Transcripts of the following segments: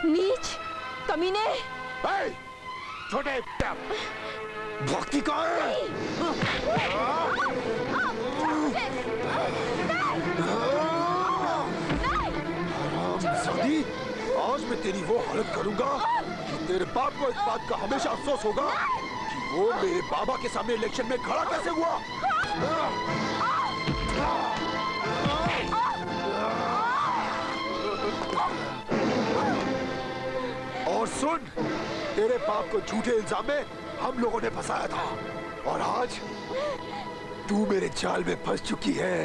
नीच, कमीने। छोटे भक्ति का सदी, आज मैं तेरी वो हालत करूंगा कि तेरे बाप को इस बात का हमेशा अफसोस होगा कि वो मेरे बाबा के सामने इलेक्शन में खड़ा कैसे हुआ। और सुन, तेरे बाप को झूठे इल्जाम में हम लोगों ने फंसाया था और आज तू मेरे जाल में फंस चुकी है।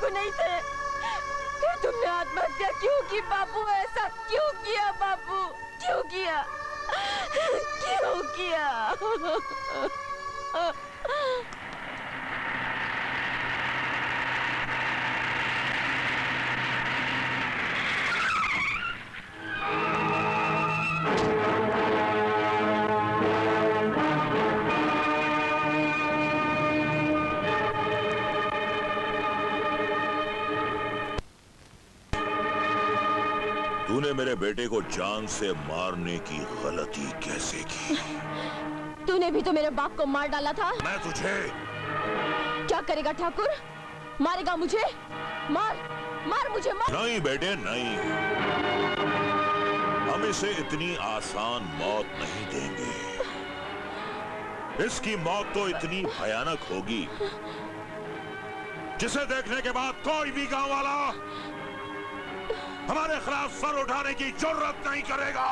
नहीं थे, फिर तुमने आत्महत्या क्यों की बापू? ऐसा क्यों किया बापू? क्यों किया? क्यों किया? तूने मेरे बेटे को जान से मारने की गलती कैसे की? तूने भी तो मेरे बाप को मार डाला था। मैं तुझे क्या करेगा ठाकुर? मारेगा मुझे? मार मार मुझे मार। नहीं बेटे नहीं, हम इसे इतनी आसान मौत नहीं देंगे। इसकी मौत तो इतनी भयानक होगी जिसे देखने के बाद कोई भी गांव वाला हमारे खिलाफ सर उठाने की जरूरत नहीं करेगा।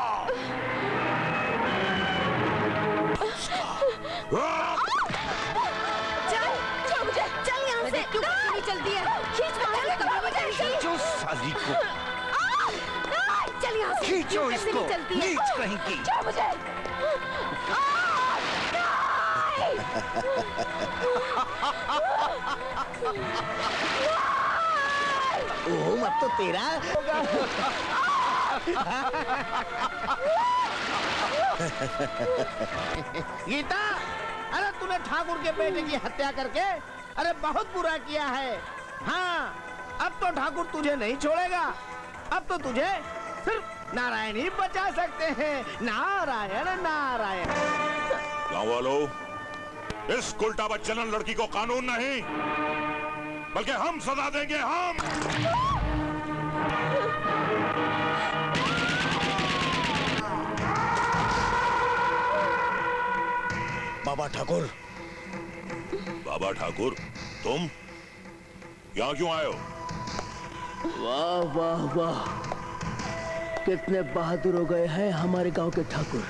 चल, छोड़ मुझे, चल यहाँ से। क्यों नहीं चलती है? खींच मुझे, खींचो साली को। चल यहाँ से। खींचो इसको, नीच कहीं की। छोड़ मुझे। ओह, मत तो तेरा गीता, अरे तूने ठाकुर के बेटे की हत्या करके अरे बहुत बुरा किया है। हाँ, अब तो ठाकुर तुझे नहीं छोड़ेगा। अब तो तुझे सिर्फ नारायण ही बचा सकते हैं। नारायण नारायण। गांव वालों, इस उल्टा बच्चन लड़की को कानून नहीं बल्कि हम सजा देंगे। हम बाबा ठाकुर। बाबा ठाकुर, तुम यहाँ क्यों आए हो? वाह वाह वाह, कितने बहादुर हो गए हैं हमारे गांव के ठाकुर।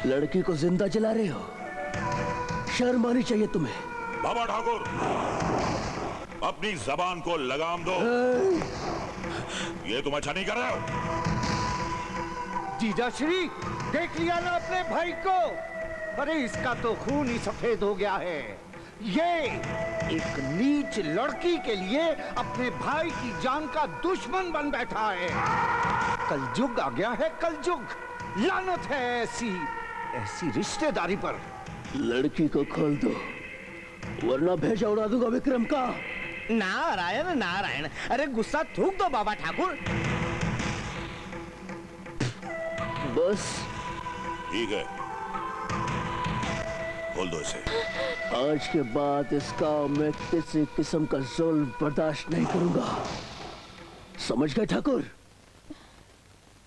लड़की को जिंदा जला रहे हो, शर्म आनी चाहिए तुम्हें। बाबा ठाकुर, अपनी जबान को लगाम दो। ये तुम अच्छा नहीं कर रहे हो। जीजाश्री, देख लिया ना अपने भाई को? अरे इसका तो खून ही सफेद हो गया है। ये एक नीच लड़की के लिए अपने भाई की जान का दुश्मन बन बैठा है। कलयुग आ गया है, कलयुग। लानत है ऐसी रिश्तेदारी पर। लड़की को खोल दो वरना भेजा उड़ा दूंगा विक्रम का। नारायण नारायण, अरे गुस्सा थूक दो बाबा ठाकुर। बस ठीक है, खोल दो इसे। आज के बाद इस गांव में किसी किस्म का जुल्म बर्दाश्त नहीं करूंगा। समझ गए ठाकुर?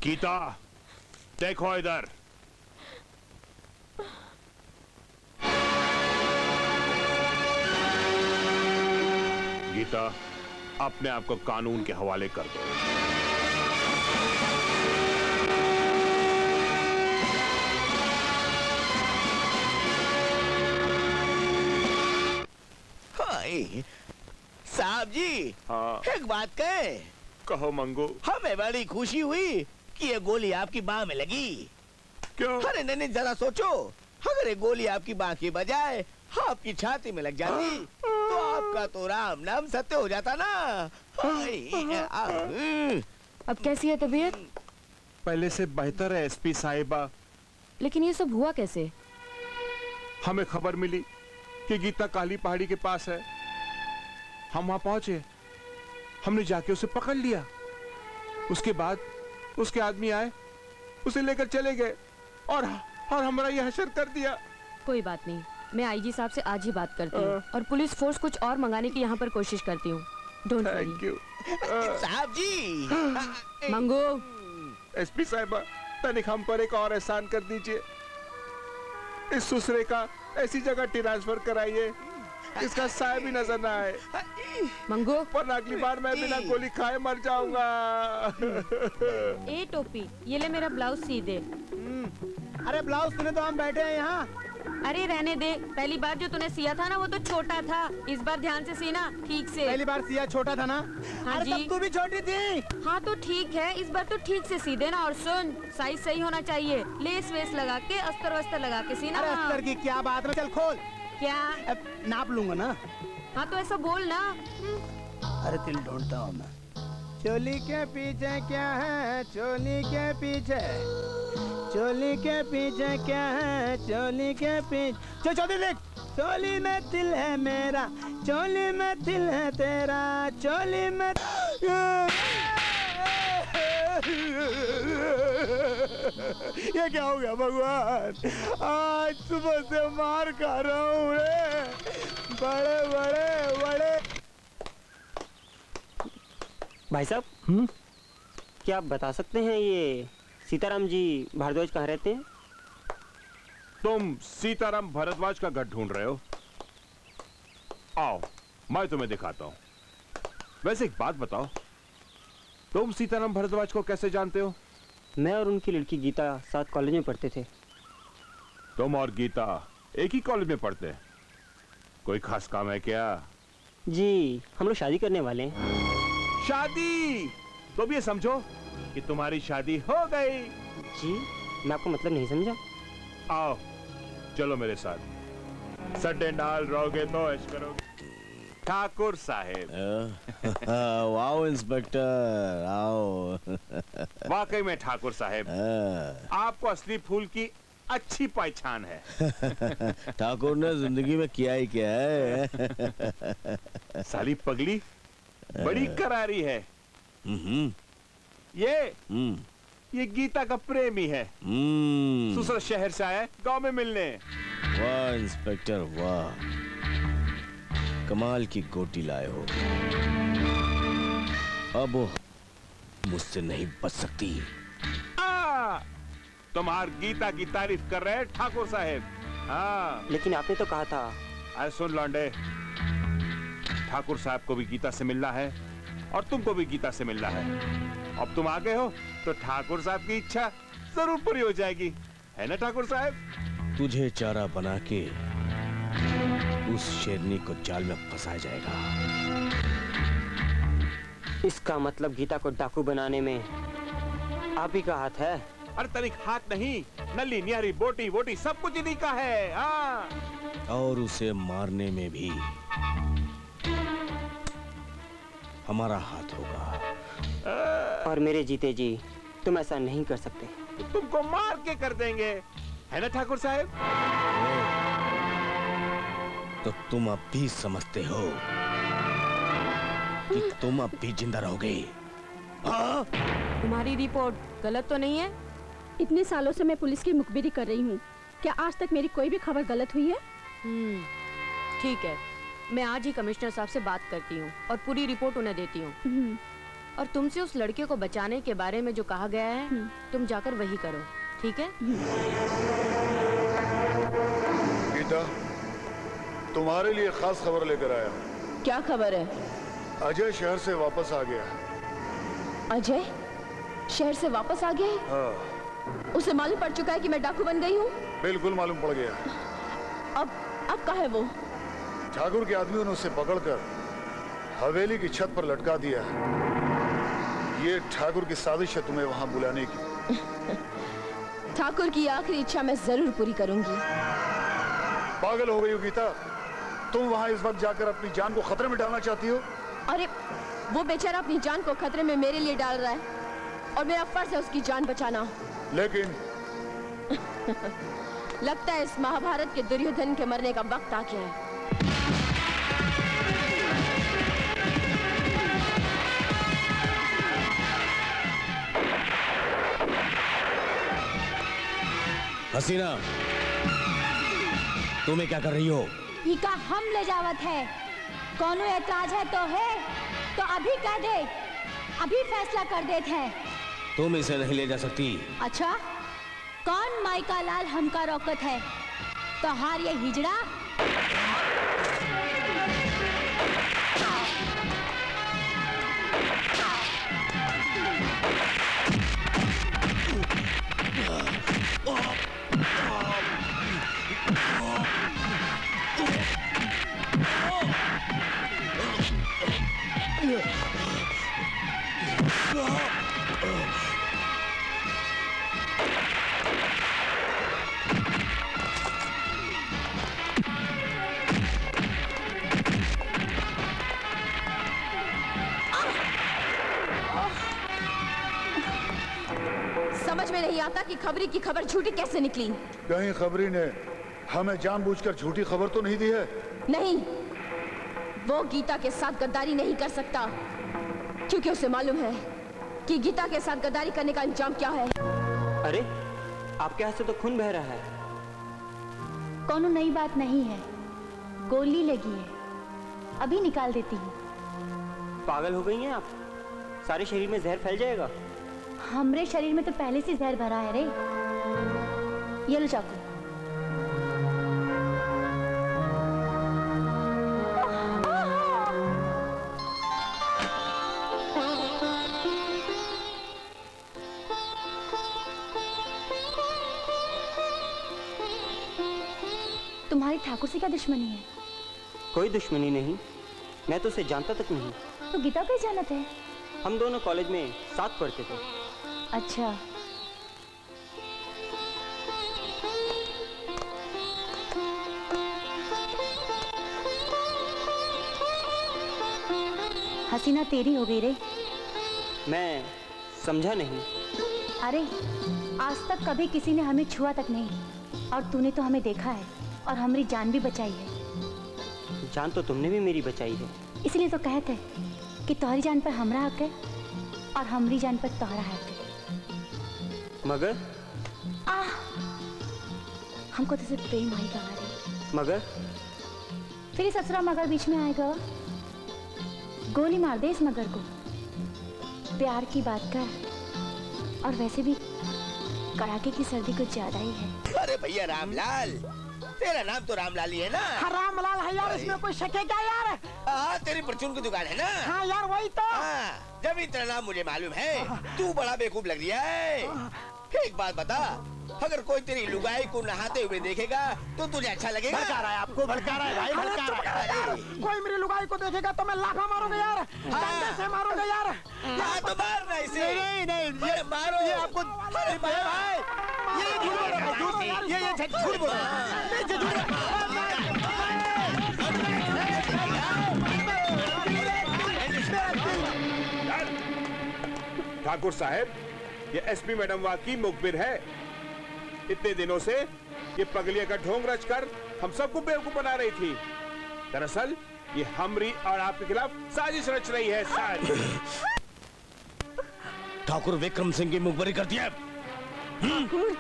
गीता, देखो इधर। गीता, अपने आप को कानून के हवाले कर दो। हाय, साहब जी, हाँ। एक बात कहे, कहो मंगू। हमें बड़ी खुशी हुई कि ये गोली आपकी बाह में लगी। क्यों? अरे नहीं, जरा सोचो, अगर ये गोली आपकी बाह की बजाय आपकी छाती में लग जाती तो आपका तो राम नाम सत्य हो जाता ना। अब कैसी है तबीयत? पहले से बेहतर है एसपी साहिबा। लेकिन ये सब हुआ कैसे? हमें खबर मिली कि गीता काली पहाड़ी के पास है। हम वहां पहुंचे, हमने जाके उसे पकड़ लिया। उसके बाद उसके आदमी आए, उसे लेकर चले गए और हमारा यह हशर कर दिया। कोई बात नहीं, मैं आईजी साहब से आज ही बात करती हूँ और पुलिस फोर्स कुछ और मंगाने की यहाँ पर कोशिश करती हूँ। Don't thank you. साहब जी। मंगू, एसपी साहिबा, तनिक हम पर एक और एहसान कर दीजिए। इस सुसरे का ऐसी जगह ट्रांसफर कराइए इसका साया भी नजर ना आए, मंगू। वरना अगली बार मैं बिना गोली खाए मर जाऊंगा। ए टोपी, ये ले मेरा ब्लाउज सी दे। अरे ब्लाउज तूने तो हम बैठे हैं यहाँ। अरे रहने दे, पहली बार जो तूने सिया था ना वो तो छोटा था, इस बार ध्यान से सीना ठीक से। पहली बार सिया छोटा था ना? हाँ अरे जी। तब तू भी छोटी थी। हाँ तो ठीक है, इस बार तो ठीक से सी देना। और सुन, साइज सही होना चाहिए, लेस वेस लगा के अस्तर वस्तर लगा के सीना। अरे अस्तर की क्या बात है, चल खोल। क्या? अब नाप लूंगा ना। हाँ तो ऐसा बोल ना। अरे तिल ढूंढता हूँ मैं। चोली के पीछे क्या है, चोली के पीछे, चोली के पीछे क्या है, चोली के पीछे। चौधरी देख, चोली में दिल है मेरा, चोली में दिल है तेरा, चोली में। ये क्या हो गया भगवान, आज सुबह से मार खा रहा हूँ रे। बड़े बड़े बड़े। भाई साहब, क्या आप बता सकते हैं ये सीताराम जी भारद्वाज कहाँ रहते हैं? तुम सीताराम भारद्वाज का घर ढूंढ रहे हो? आओ, मैं तुम्हें दिखाता हूँ। वैसे एक बात बताओ, तुम सीताराम भारद्वाज को कैसे जानते हो? मैं और उनकी लड़की गीता साथ कॉलेज में पढ़ते थे। तुम और गीता एक ही कॉलेज में पढ़ते हैं? कोई खास काम है क्या? जी, हम लोग शादी करने वाले हैं। शादी? तो भी ये समझो कि तुम्हारी शादी हो गई। जी, मैं आपको मतलब नहीं समझा। आओ, चलो मेरे साथ। सड्डे नाल रहोगे तो ऐश करोगे। ठाकुर साहेब। वाओ इंस्पेक्टर, आओ। वाकई में ठाकुर साहेब, आपको असली फूल की अच्छी पहचान है। ठाकुर ने जिंदगी में किया ही क्या है। साली पगली बड़ी करारी है। ये गीता का प्रेमी है। दूसरा शहर से आया है गांव में मिलने। वाह इंस्पेक्टर वाह, कमाल की गोटी लाए हो। अब वो मुझसे नहीं बच सकती। तुम्हार गीता की तारीफ कर रहे हैं ठाकुर साहेब। हाँ, लेकिन आपने तो कहा था। अरे सुन लौंडे, ठाकुर साहब को भी गीता से मिलना है और तुमको भी गीता से मिलना है। अब तुम आ गए हो तो ठाकुर साहब की इच्छा जरूर पूरी हो जाएगी, है ना ठाकुर साहब? तुझे चारा बना के उस शेरनी को जाल में फंसाया जाएगा। इसका मतलब गीता को डाकू बनाने में आप ही का हाथ है? अरे तनिक हाथ नहीं, नली नियारी बोटी वोटी सब कुछ इन्हीं का है। हाँ, और उसे मारने में भी हमारा हाथ होगा। और मेरे जीते जी तुम ऐसा नहीं कर सकते। तो तुमको मार के कर देंगे, है ना ठाकुर साहब? तो तुम अब भी समझते हो कि तुम अब भी जिंदा रहोगे? तुम्हारी रिपोर्ट गलत तो नहीं है? इतने सालों से मैं पुलिस की मुखबिरी कर रही हूँ, क्या आज तक मेरी कोई भी खबर गलत हुई है? ठीक है, मैं आज ही कमिश्नर साहब से बात करती हूँ और पूरी रिपोर्ट उन्हें देती हूँ। और तुमसे उस लड़के को बचाने के बारे में जो कहा गया है तुम जाकर वही करो, ठीक है? गीता, तुम्हारे लिए खास खबर लेकर आया हूँ। क्या खबर है? अजय शहर से वापस आ गया। अजय शहर से वापस आ गया है? हाँ, उसे मालूम पड़ चुका है कि मैं डाकू बन गई हूँ? बिल्कुल मालूम पड़ गया। अब कहाँ है वो? ठाकुर के आदमियों ने उसे पकड़कर हवेली की छत पर लटका दिया है। ये ठाकुर की साजिश है तुम्हें वहां बुलाने की। ठाकुर की आखिरी इच्छा मैं जरूर पूरी करूंगी। पागल हो गई हो गीता, तुम वहां इस वक्त जाकर अपनी जान को खतरे में डालना चाहती हो? अरे वो बेचारा अपनी जान को खतरे में मेरे लिए डाल रहा है और मेरा फर्ज है उसकी जान बचाना। लेकिन लगता है इस महाभारत के दुर्योधन के मरने का वक्त आ गया है। हसीना, तुम्हें क्या कर रही हो? इका हम ले जावत है। कौनो एतराज है तो अभी कह दे, अभी फैसला कर देते हैं। तुम इसे नहीं ले जा सकती। अच्छा, कौन माइका लाल हमका रोकत है? तो हार ये हिजड़ा। समझ में नहीं आता कि खबरी की खबर झूठी कैसे निकली। कहीं खबरी ने हमें जानबूझकर झूठी खबर तो नहीं दी है? नहीं, वो गीता के साथ गद्दारी नहीं कर सकता, क्योंकि उसे मालूम है कि गीता के साथ गद्दारी करने का अंजाम क्या है। अरे आपके हाथ से तो खून बह रहा है। कोनो नई बात नहीं है, गोली लगी है, अभी निकाल देती हूँ। पागल हो गई हैं आप? सारे शरीर में जहर फैल जाएगा। हमरे शरीर में तो पहले से जहर भरा है रे। ये लो चाकू। तुम्हारी ठाकुर से क्या दुश्मनी है? कोई दुश्मनी नहीं, मैं तो उसे जानता तक नहीं। तो गीता को ही जानत है? हम दोनों कॉलेज में साथ पढ़ते थे। अच्छा, हसीना तेरी हो गई रे। मैं समझा नहीं। अरे आज तक कभी किसी ने हमें छुआ तक नहीं, और तूने तो हमें देखा है और हमारी जान भी बचाई है। जान तो तुमने भी मेरी बचाई है। इसलिए तो कहते कि तुम्हारी जान पर हमारा हक है और हमारी जान पर तुम्हारा हक है। मगर हमको तो सिर्फ प्रेम आएगा रे। मगर फिर ये ससुरा मगर बीच में आएगा। गोली मार दे इस मगर को। प्यार की बात कर, और वैसे भी कड़ाके की सर्दी कुछ ज्यादा ही है। अरे भैया रामलाल, तेरा नाम तो रामलाल ही है ना? हाँ, रामलाल है यार, इसमें कोई शक है क्या यार? हाँ, तेरी परचून की दुकान है ना? हाँ यार, वही तो। हाँ, जब इतना नाम मुझे मालूम है, तू बड़ा बेवकूफ लग रही है। एक बात बता, अगर कोई तेरी लुगाई को नहाते हुए देखेगा तो तुझे अच्छा लगेगा? भड़का रहा है आपको, भड़का रहा है भाई, भड़का रहा है। कोई मेरी लुगाई को देखेगा तो मैं लाफा मारूंगा यार, डंडे से मारूंगा यार। हाँ तो मारना इसे। नहीं नहीं, ये मारो। ये आपको, अरे भाई, ये झूठ बोल रहा है, झूठ बोल रहा है। ठाकुर साहब, ये एसपी मैडम की मुखबिर है। इतने दिनों से ये पगलिया का ढोंग रचकर हम सबको बेवकूफ बना रही थी। दरअसल ये हमरी और आपके खिलाफ साजिश रच रही है। ठाकुर विक्रम सिंह की मुखबरी कर दिया। ठाकुर,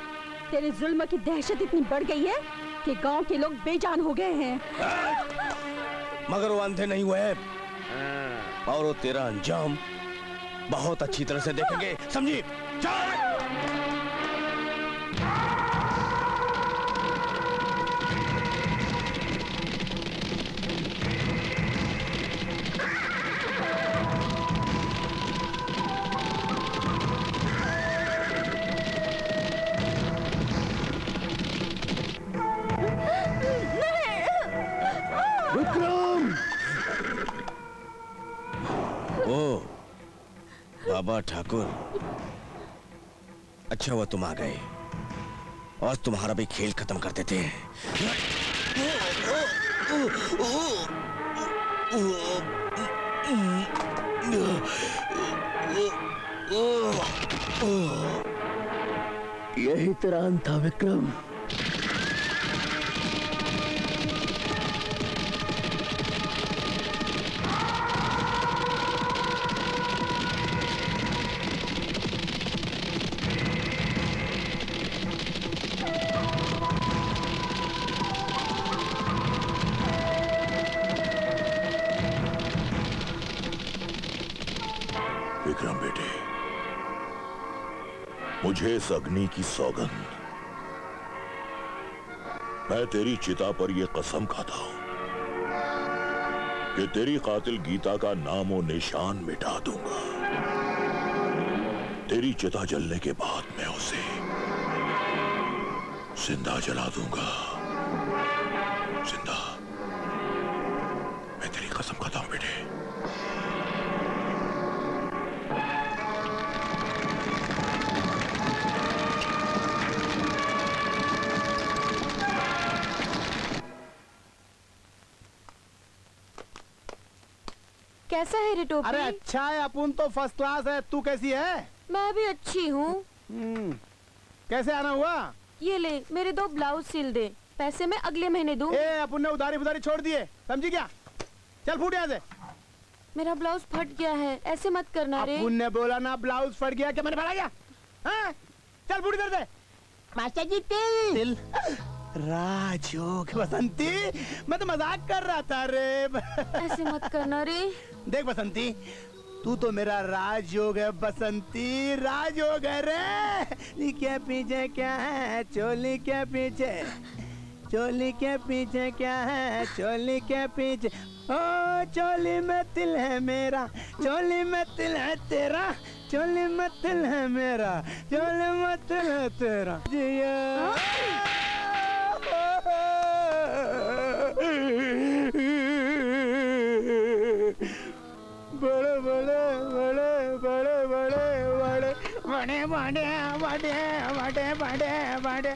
तेरे जुल्म की दहशत इतनी बढ़ गई है कि गांव के लोग बेजान हो गए हैं। मगर वो अंधे नहीं हुए, और वो तेरा अंजाम बहुत अच्छी तरह से देखेंगे, समझी? चल! विक्रम! ओ बाबा ठाकुर, अच्छा हुआ तुम आ गए और तुम्हारा भी खेल खत्म कर देते हैं। यही तेरा अंत था विक्रम। विक्रम बेटे, मुझे इस अग्नि की सौगंध, मैं तेरी चिता पर यह कसम खाता हूं कि तेरी कातिल गीता का नामो निशान मिटा दूंगा। तेरी चिता जलने के बाद मैं उसे जिंदा जला दूंगा। जिंदा। मैं तेरी कसम खाता हूं बेटे। कैसा है रे टोपी? अरे अच्छा है, अपन तो फर्स्ट क्लास है। तू कैसी है? मैं भी अच्छी हूँ। कैसे आना हुआ? ये ले, मेरे 2 ब्लाउज सिल दे, पैसे मैं अगले महीने दूँ। ए, अपन ने उधारी फुधारी छोड़ दिए, समझी क्या? चल फूट यहाँ से। मेरा ब्लाउज फट गया है, ऐसे मत करना रे। अपन ने बोला ना ब्लाउज फट गया, क्या मैंने फटा गया? हाँ? चल फूट इधर से। मास्टर जी तिल। राजयोग बसंती, मैं तो मजाक कर रहा था रे। ऐसे मत करना रे। देख बसंती, तू तो मेरा राजयोग है बसंती, राजयोग है रे। नी के पीछे क्या है, चोली के पीछे, चोली के पीछे क्या है, चोली के पीछे। ओ चोली में तिल है मेरा, चोली में तिल है तेरा, चोली में तिल है मेरा, चोली में तिल है तेरा। जिया बड़े बड़े बड़े बड़े बड़े बड़े बड़े बड़े बड़े बड़े बड़े।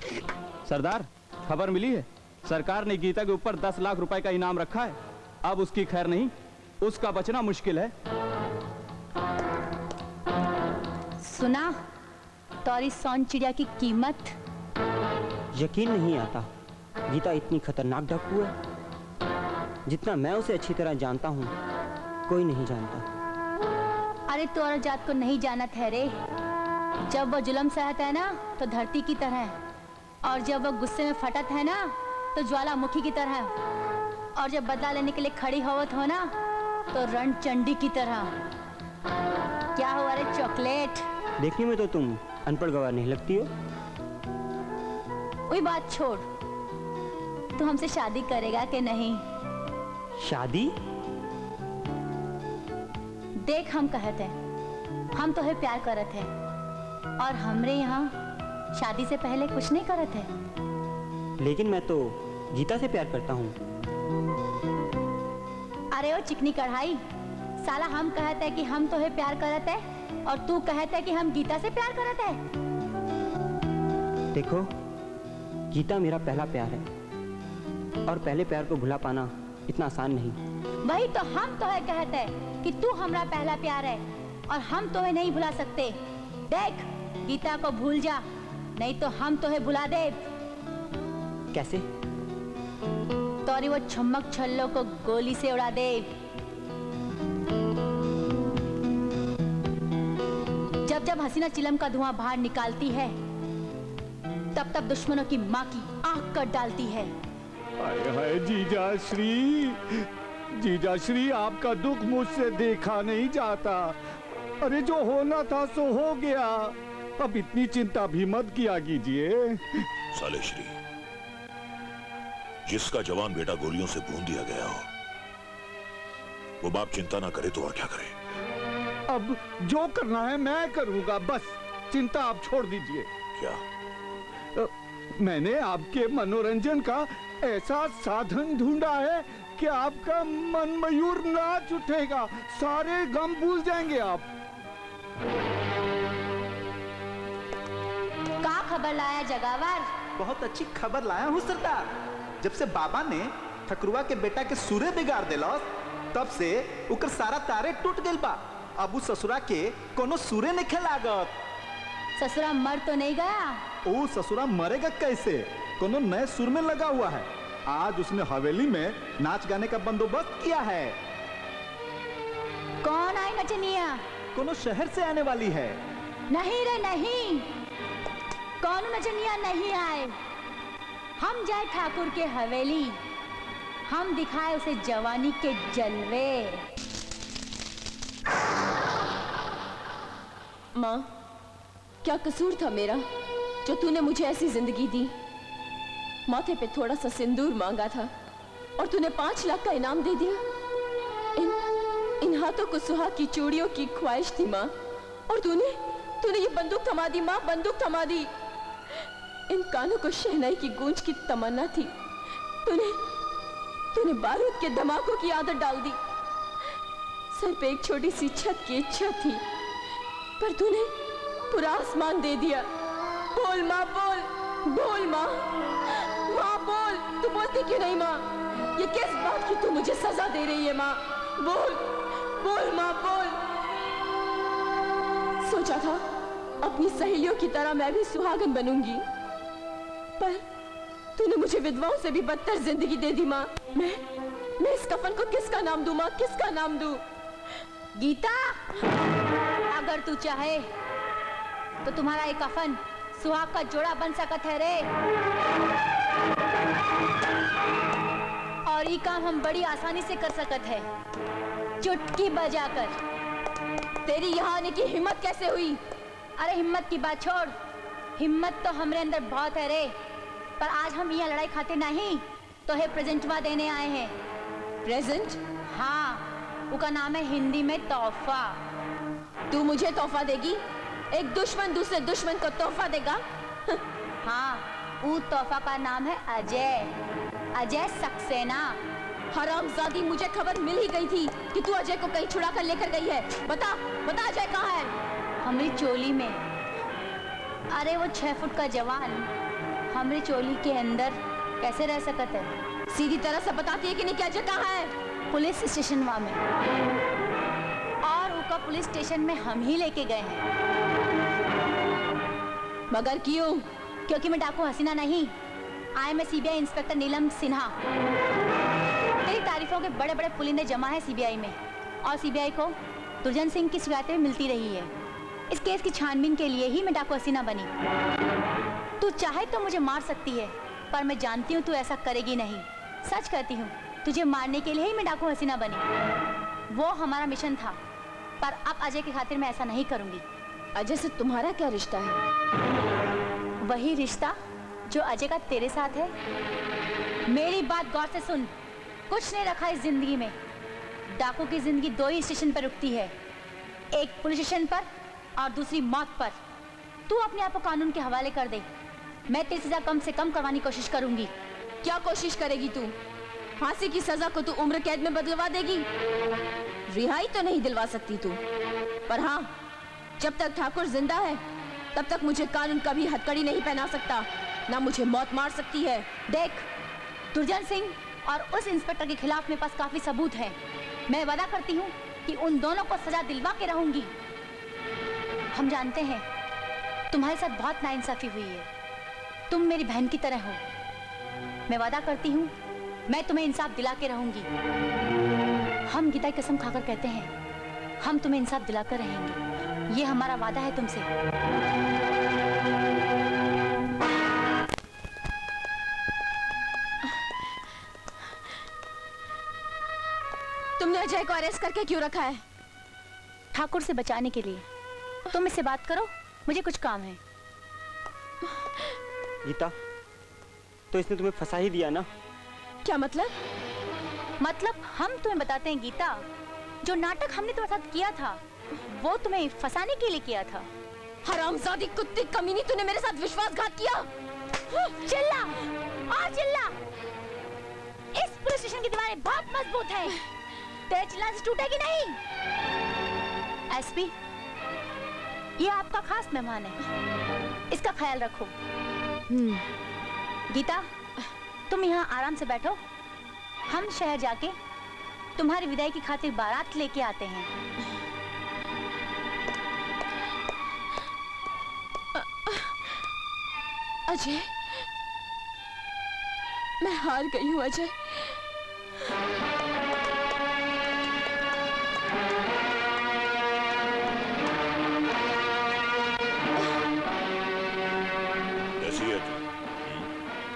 सरदार, खबर मिली है, सरकार ने गीता के ऊपर 10 लाख रुपए का इनाम रखा है। अब उसकी खैर नहीं, उसका बचना मुश्किल है। सुना तोरी सोन चिड़िया की कीमत? यकीन नहीं आता, गीता इतनी खतरनाक डाकू है। जितना मैं उसे अच्छी तरह जानता हूँ, कोई नहीं जानता। अरे तो और जात को नहीं जाना ठहरे। जब वो जुल्म सहता है ना तो धरती की तरह, और जब वो गुस्से में फटत है ना तो ज्वालामुखी की तरह, और जब बदला लेने के लिए खड़ी होवत हो ना तो रणचंडी की तरह। क्या हुआ रे चॉकलेट? देखने में तो तुम अनपढ़ गवार नहीं लगती हो। वही बात छोड़, तू हमसे शादी करेगा कि नहीं? शादी? देख हम कहते हैं, हम तो है प्यार करत है, और हमरे यहाँ शादी से पहले कुछ नहीं करत है। लेकिन मैं तो गीता से प्यार करता हूँ। अरे ओ चिकनी कढ़ाई, साला हम कहते हैं कि हम तो है प्यार करत है, और तू कहते है कि हम गीता से प्यार करत है। देखो, गीता मेरा पहला प्यार है, और पहले प्यार को भुला पाना इतना आसान नहीं। वही तो हम तो है कहते हैं कि तू हमारा पहला प्यार है, और हम तो है नहीं भुला सकते। देख, गीता को भूल जा, नहीं तो हम तो है भुला दे। कैसे? तोरी वो छम्मक छल्लों को गोली से उड़ा दे। जब जब हसीना चिलम का धुआं बाहर निकालती है, तब तब दुश्मनों की माँ की आंख कट डालती है। हाय हाय जीजाश्री, जीजाश्री आपका दुख मुझसे देखा नहीं जाता। अरे जो होना था सो हो गया, अब इतनी चिंता भी मत किया कीजिए। सालेश्री, जिसका जवान बेटा गोलियों से भून दिया गया हो, वो बाप चिंता ना करे तो और क्या करे? अब जो करना है मैं करूंगा, बस चिंता आप छोड़ दीजिए। क्या? मैंने आपके मनोरंजन का ऐसा साधन ढूंढा है कि आपका मन मयूर नाच उठेगा, सारे गम भूल जाएंगे आप। का खबर लाया जगावर? बहुत अच्छी खबर लाया हूँ सरदार। जब से बाबा ने ठकुरवा के बेटा के सूर्य बिगाड़ दिलस, तब से उकर सारा तारे टूट गइल बा। अब उस ससुरा के कोनो सूर्य नहीं लागत। ससुरा मर तो नहीं गया? ओ ससुरा मरेगा कैसे? कोनो नए सुर में लगा हुआ है। आज उसने हवेली में नाच गाने का बंदोबस्त किया है। कौन आई नचनिया? कोनो शहर से आने वाली है। नहीं रे नहीं, कौन नचनिया नहीं आए। हम जाए ठाकुर के हवेली, हम दिखाए उसे जवानी के जलवे। माँ, क्या कसूर था मेरा जो तूने मुझे ऐसी जिंदगी दी? माथे पे थोड़ा सा सिंदूर मांगा था और तूने 5 लाख का इनाम दे दिया। इन हाथों को सुहाग की चूड़ियों की ख्वाहिश थी माँ, और तूने ये बंदूक थमा दी माँ, बंदूक थमा दी। इन कानों को शहनाई की गूंज की तमन्ना थी, तूने बारूद के धमाकों की आदत डाल दी। सर पे एक छोटी सी छत की इच्छा थी, पर तूने पूरा आसमान दे दिया। बोल माँ, बोल माँ, माँ बोल, तू बोलती क्यों नहीं माँ? ये किस बात की तू मुझे सजा दे रही है माँ? बोल माँ, बोल। सोचा था अपनी सहेलियों की तरह मैं भी सुहागन बनूंगी, पर तूने मुझे विधवाओं से भी बदतर जिंदगी दे दी माँ। मैं इस कफन को किसका नाम दूं माँ, किसका नाम दूं? गीता, अगर तू चाहे तो तुम्हारा एक कफन सुहाग का जोड़ा बन सकत है रे। और ये काम हम बड़ी आसानी से कर सकत है, चुटकी बजाकर। तेरी यहाँ आने की हिम्मत कैसे हुई? अरे हिम्मत की बात छोड़, हिम्मत तो हमरे अंदर बहुत है रे, पर आज हम यहाँ लड़ाई खाते नहीं, तो है प्रेजेंटवा देने आए हैं। प्रेजेंट? हाँ, उसका नाम है हिंदी में तोहफा। तू मुझे तोहफा देगी? एक दुश्मन दूसरे दुश्मन को तोहफा देगा? हाँ, उस तोहफा का नाम है अजय सक्सेना। हरामजादी, मुझे खबर मिल ही गई थी कि तू अजय को कहीं छुड़ा कर लेकर गई है। बता अजय कहाँ है? हमारी चोली में। अरे वो 6 फुट का जवान हमारी चोली के अंदर कैसे रह सकता है? सीधी तरह से बताती है कि नहीं कि अजय कहाँ है? पुलिस स्टेशन में, और उसका पुलिस स्टेशन में हम ही लेके गए हैं। मगर क्यों? क्योंकि मैं डाकू हसीना नहीं, आई मैं सीबीआई इंस्पेक्टर नीलम सिन्हा। तेरी तारीफों के बड़े बड़े पुलिंदे जमा है सीबीआई में, और सीबीआई को दुर्जन सिंह की शिकायतें मिलती रही है। इस केस की छानबीन के लिए ही मैं डाकू हसीना बनी। तू चाहे तो मुझे मार सकती है, पर मैं जानती हूँ तू ऐसा करेगी नहीं। सच कहती हूँ, तुझे मारने के लिए ही मैं डाकू हसीना बनी। वो हमारा मिशन था, पर अब अजय की खातिर मैं ऐसा नहीं करूंगी। अजय से तुम्हारा क्या रिश्ता है? वही रिश्ता जो अजय का तेरे साथ है। मेरी बात गौर से सुन, कुछ नहीं रखा इस जिंदगी में। डाकू की जिंदगी 2 ही स्टेशन पर रुकती है, एक पुलिस स्टेशन पर और दूसरी मौत पर। तू अपने आप को कानून के हवाले कर दे, मैं तेरी सजा कम से कम करवाने की कोशिश करूंगी। क्या कोशिश करेगी तू? फांसी की सजा को तू उम्र कैद में बदलवा देगी? रिहाई तो नहीं दिलवा सकती तू, पर हाँ, जब तक ठाकुर जिंदा है तब तक मुझे कानून कभी हथकड़ी नहीं पहना सकता, ना मुझे मौत मार सकती है। देख, दुर्जन सिंह और उस इंस्पेक्टर के खिलाफ मेरे पास काफी सबूत है। मैं वादा करती हूँ कि उन दोनों को सजा दिलवा के रहूंगी। हम जानते हैं तुम्हारे साथ बहुत नाइंसाफी हुई है, तुम मेरी बहन की तरह हो। मैं वादा करती हूँ मैं तुम्हें इंसाफ दिला के रहूंगी। हम गीता की कसम खाकर कहते हैं, हम तुम्हें इंसाफ दिलाकर रहेंगे। ये हमारा वादा है तुमसे। तुमने अजय को अरेस्ट करके क्यों रखा है? ठाकुर से बचाने के लिए। तुम इससे बात करो, मुझे कुछ काम है। गीता, तो इसने तुम्हें फंसा ही दिया ना? क्या मतलब? मतलब हम तुम्हें बताते हैं गीता, जो नाटक हमने तुम्हारे साथ किया था वो तुम्हें फंसाने के लिए किया था। हरामजादी कुत्ती कमीनी, तूने मेरे साथ विश्वासघात किया। चिल्ला और चिल्ला। इस पुलिस स्टेशन की दीवारें बहुत मजबूत हैं। तेरे चिल्लाने से टूटेगी नहीं। एसपी, ये आपका खास मेहमान है, इसका ख्याल रखो। गीता, तुम यहाँ आराम से बैठो, हम शहर जाके तुम्हारी विदाई की खातिर बारात लेके आते हैं। अजय, मैं हार गई हूँ अजय। कैसी है तू?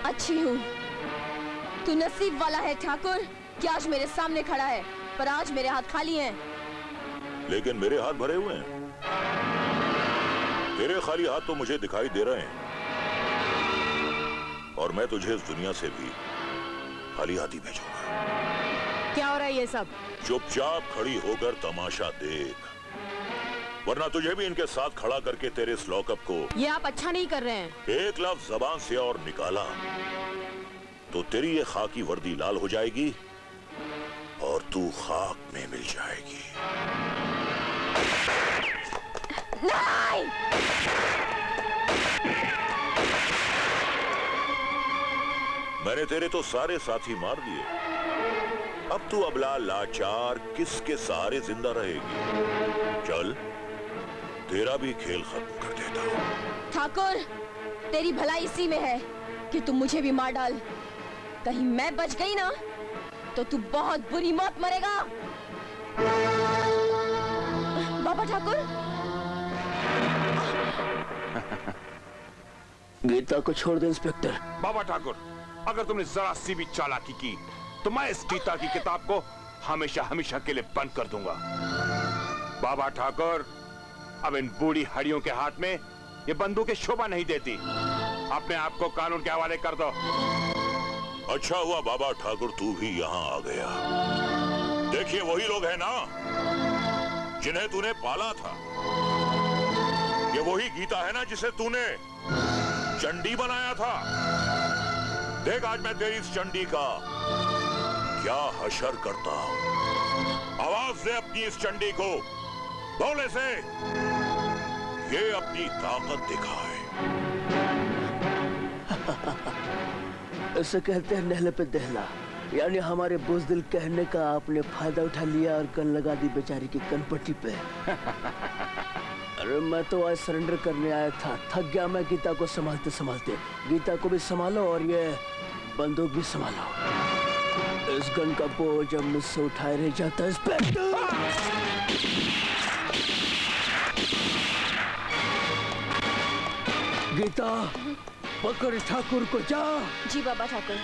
अच्छी हूँ। तू नसीब वाला है ठाकुर कि आज मेरे सामने खड़ा है, पर आज मेरे हाथ खाली हैं। लेकिन मेरे हाथ भरे हुए हैं। तेरे खाली हाथ तो मुझे दिखाई दे रहे हैं, और मैं तुझे इस दुनिया से भी खाली हाथ ही भेजूंगा। क्या हो रहा है ये सब? चुपचाप खड़ी होकर तमाशा देख, वरना तुझे भी इनके साथ खड़ा करके तेरे इस लॉकअप को। ये आप अच्छा नहीं कर रहे हैं। एक लफ्ज जबान से और निकाला तो तेरी ये खाकी वर्दी लाल हो जाएगी और तू खाक में मिल जाएगी। नहीं! मैंने तेरे तो सारे साथी मार दिए, अब तू अबला लाचार किसके सहारे जिंदा रहेगी? चल, तेरा भी खेल खत्म कर देता हूं। ठाकुर, तेरी भलाई इसी में है कि तुम मुझे भी मार डाल। कहीं मैं बच गई ना तो तू बहुत बुरी मौत मरेगा। बाबा ठाकुर, गीता को छोड़ दे इंस्पेक्टर। बाबा ठाकुर, अगर तुमने जरा सी भी चालाकी की तो मैं इस गीता की किताब को हमेशा हमेशा के लिए बंद कर दूंगा। बाबा ठाकुर, अब इन बूढ़ी हड्डियों के हाथ में ये बंदूकें शोभा नहीं देती। अपने आप को कानून के हवाले कर दो। अच्छा हुआ बाबा ठाकुर तू भी यहाँ आ गया। देखिए, वही लोग हैं ना जिन्हें तूने पाला था। ये वही गीता है ना जिसे तूने चंडी बनाया था। देख, आज मैं तेरी इस चंडी का क्या हशर करता हूं। आवाज दे अपनी इस चंडी को, बोले से ये अपनी ताकत दिखाए। इसे कहते हैं नहले पे दहला, यानी हमारे बुज़दिल कहने का आपने फायदा उठा लिया और गन लगा दी बेचारी की कनपट्टी पे। अरे मैं तो आज सरेंडर करने आया था, थक गया मैं गीता को संभालते संभालते। गीता को भी संभालो और ये बंदूक भी संभालो। इस गन का बोझ जब मुझसे उठाए रह जाता है इंस्पेक्टर। गीता, पकड़ ठाकुर को, जा। जी बाबा ठाकुर।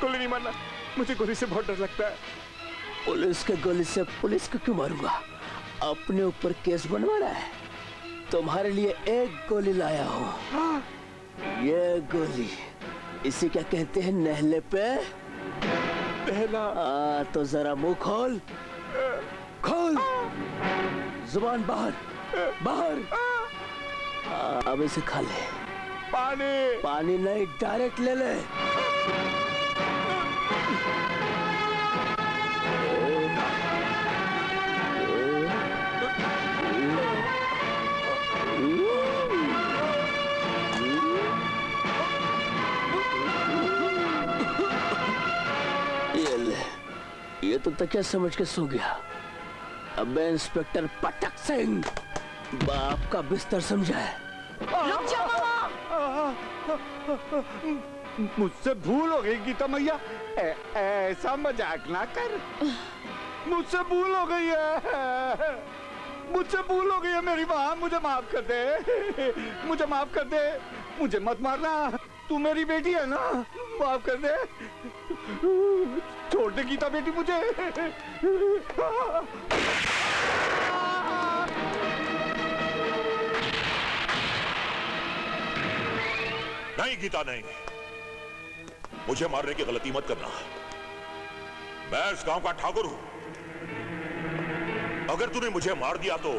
गोली नहीं मारना, मुझे गोली से बहुत डर लगता है। पुलिस के गोली से पुलिस को क्यों मारूंगा? अपने ऊपर केस बनवाना है। तुम्हारे लिए एक गोली लाया हूँ। ये गोली, इसी क्या कहते हैं नहले पे दहला। तो जरा मुंह खोल, खोल, जुबान बाहर, बाहर। अब इसे खा ले। पानी। पानी नहीं, डायरेक्ट ले ले। ये तो तकिया समझ के सो गया। अब मैं इंस्पेक्टर पटक सिंह बाप का बिस्तर समझा है। रुक जाओ मामा। मुझसे भूल हो गई गीता मैया, ऐसा मजाक ना कर। मुझसे भूल हो गई है, मुझसे भूल हो गई है मेरी माँ। मुझे माफ कर दे, मुझे माफ कर दे। मुझे मत मारना, तू मेरी बेटी है ना, माफ कर दे। छोड़ दे गीता बेटी मुझे। नहीं गीता नहीं, मुझे मारने की गलती मत करना। मैं इस गांव का ठाकुर हूं। अगर तूने मुझे मार दिया तो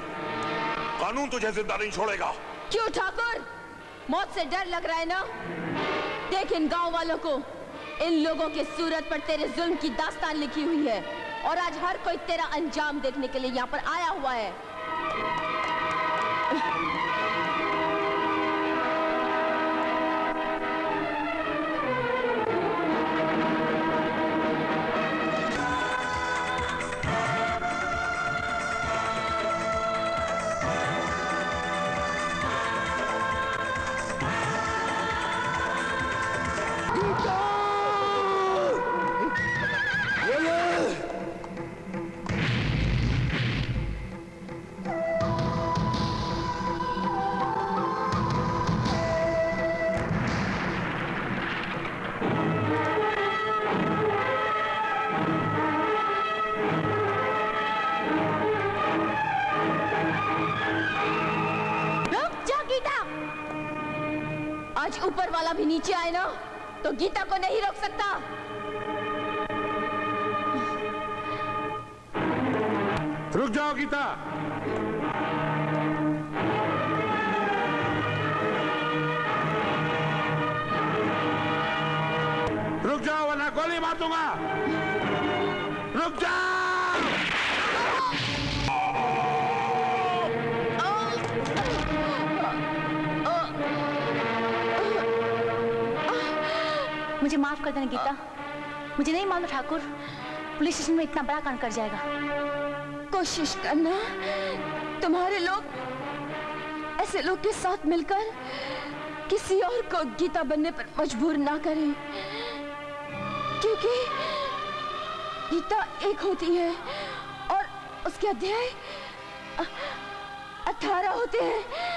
कानून तुझे जिंदा नहीं छोड़ेगा। क्यों ठाकुर, मौत से डर लग रहा है ना? देख इन गांव वालों को, इन लोगों के सूरत पर तेरे जुल्म की दास्तान लिखी हुई है और आज हर कोई तेरा अंजाम देखने के लिए यहाँ पर आया हुआ है। आज ऊपर वाला भी नीचे आए ना तो गीता को नहीं रोक सकता। रुक जाओ गीता। रुक जाओ वरना गोली मार दूंगा। रुक जाओ। मुझे माफ कर देना गीता, मुझे नहीं मालूम ठाकुर पुलिस स्टेशन में इतना बड़ा कांड कर जाएगा। कोशिश करना, तुम्हारे लोग ऐसे लोग के साथ मिलकर किसी और को गीता बनने पर मजबूर ना करें, क्योंकि गीता एक होती है और उसके अध्याय 18 होते हैं।